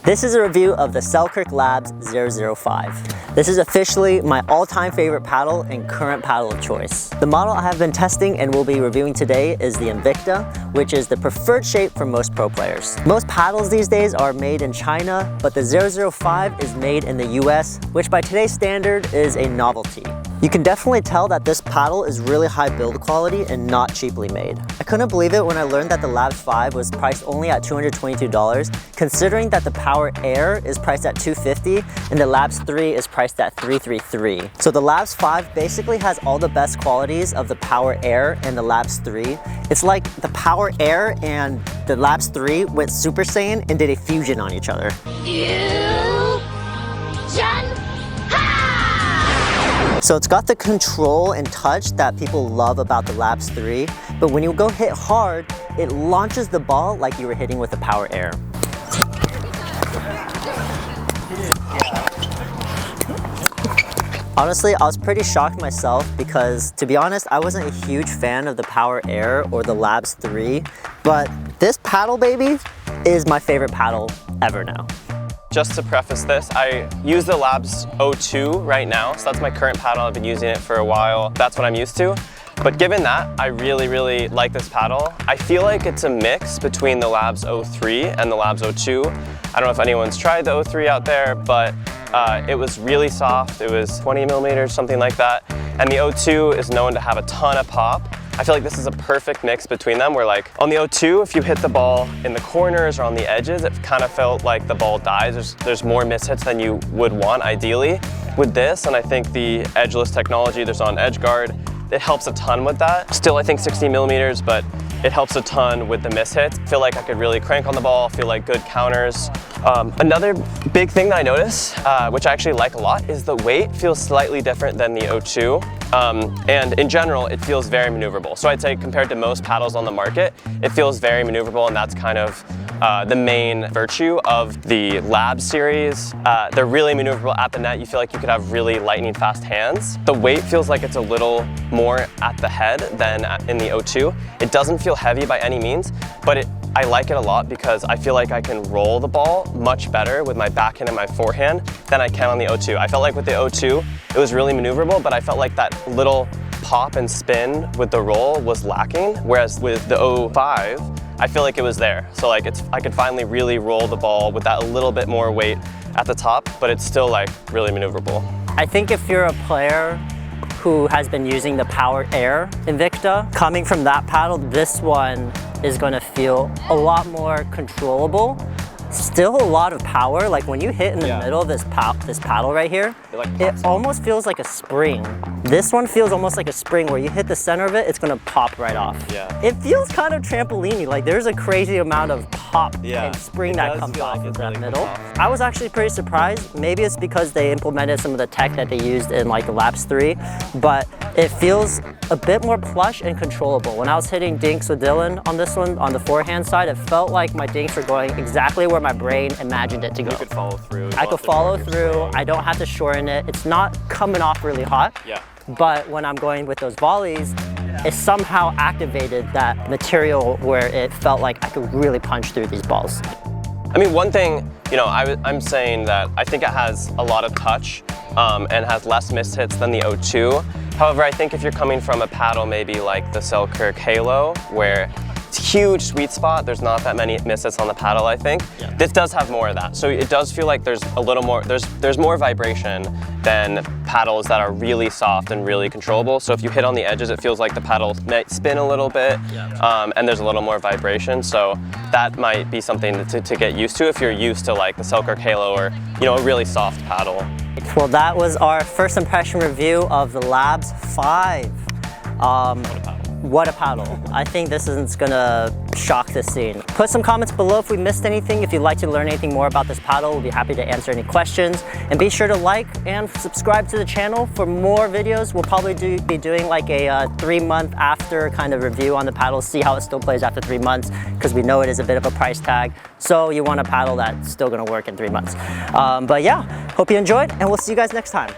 This is a review of the Selkirk Labs 005. This is officially my all-time favorite paddle and current paddle of choice. The model I have been testing and will be reviewing today is the Invicta, which is the preferred shape for most pro players. Most paddles these days are made in China, but the 005 is made in the US, which by today's standard is a novelty. You can definitely tell that this paddle is really high build quality and not cheaply made. I couldn't believe it when I learned that the Labs 5 was priced only at $222, considering that the Power Air is priced at $250 and the Labs 3 is priced at $333. So the Labs 5 basically has all the best qualities of the Power Air and the Labs 3. It's like the Power Air and the Labs 3 went Super Saiyan and did a fusion on each other. So it's got the control and touch that people love about the Labs 3, but when you go hit hard, it launches the ball like you were hitting with the Power Air. Honestly, I was pretty shocked myself because, to be honest, I wasn't a huge fan of the Power Air or the Labs 3, but this paddle baby is my favorite paddle ever now. Just to preface this, I use the Labs 02 right now, so that's my current paddle. I've been using it for a while. That's what I'm used to. But given that, I really like this paddle. I feel like it's a mix between the Labs 03 and the Labs 02. I don't know if anyone's tried the 03 out there, but it was really soft. It was 20 millimeters, something like that. And the 02 is known to have a ton of pop. I feel like this is a perfect mix between them, where like on the 02, if you hit the ball in the corners or on the edges, it kind of felt like the ball dies. There's more mishits than you would want ideally. With this, and I think the edgeless technology, there's on edge guard, it helps a ton with that. Still, I think 60 millimeters, but it helps a ton with the mishits. I feel like I could really crank on the ball, feel like good counters. Another big thing that I notice, which I actually like a lot, is the weight feels slightly different than the 02. And in general, it feels very maneuverable. So I'd say compared to most paddles on the market, it feels very maneuverable, and that's kind of the main virtue of the Lab series. They're really maneuverable at the net. You feel like you could have really lightning fast hands. The weight feels like it's a little more at the head than in the 02. It doesn't feel heavy by any means, but I like it a lot because I feel like I can roll the ball much better with my backhand and my forehand than I can on the 02. I felt like with the 02, it was really maneuverable, but I felt like that little pop and spin with the roll was lacking, whereas with the 05, I feel like it was there. So like I could finally really roll the ball with that a little bit more weight at the top, but it's still like really maneuverable. I think if you're a player who has been using the Power Air Invicta, coming from that paddle, this one is going to feel a lot more controllable. Still a lot of power. Like when you hit in the middle of this paddle right here, it almost feels like a spring. This one feels almost like a spring where you hit the center of it, it's gonna pop right off. Yeah. It feels kind of trampoline-y. Like there's a crazy amount of pop and spring that comes off of that middle. I was actually pretty surprised. Maybe it's because they implemented some of the tech that they used in like the Labs 3, but it feels a bit more plush and controllable. When I was hitting dinks with Dylan on this one, on the forehand side, it felt like my dinks were going exactly where my brain imagined it to go. You could follow through. I could follow through. I don't have to shorten it. It's not coming off really hot. Yeah. But when I'm going with those volleys, it somehow activated that material where it felt like I could really punch through these balls. I mean, one thing, you know, I'm saying that I think it has a lot of touch and has less mishits than the 02. However, I think if you're coming from a paddle maybe like the Selkirk Halo, where it's a huge sweet spot, there's not that many mishits on the paddle, I think. Yeah. This does have more of that. So it does feel like there's a little more, there's more vibration than paddles that are really soft and really controllable. So if you hit on the edges, it feels like the paddle might spin a little bit, and there's a little more vibration. So that might be something to get used to if you're used to like the Selkirk Halo or, you know, a really soft paddle. Well, that was our first impression review of the Labs 5. What a paddle. I think this is gonna shock the scene. Put some comments below if we missed anything. If you'd like to learn anything more about this paddle, we'll be happy to answer any questions. And be sure to like and subscribe to the channel for more videos. We'll probably be doing like a 3-month after kind of review on the paddle, see how it still plays after 3 months, because we know it is a bit of a price tag. So you want a paddle that's still gonna work in 3 months. But yeah, hope you enjoyed, and we'll see you guys next time.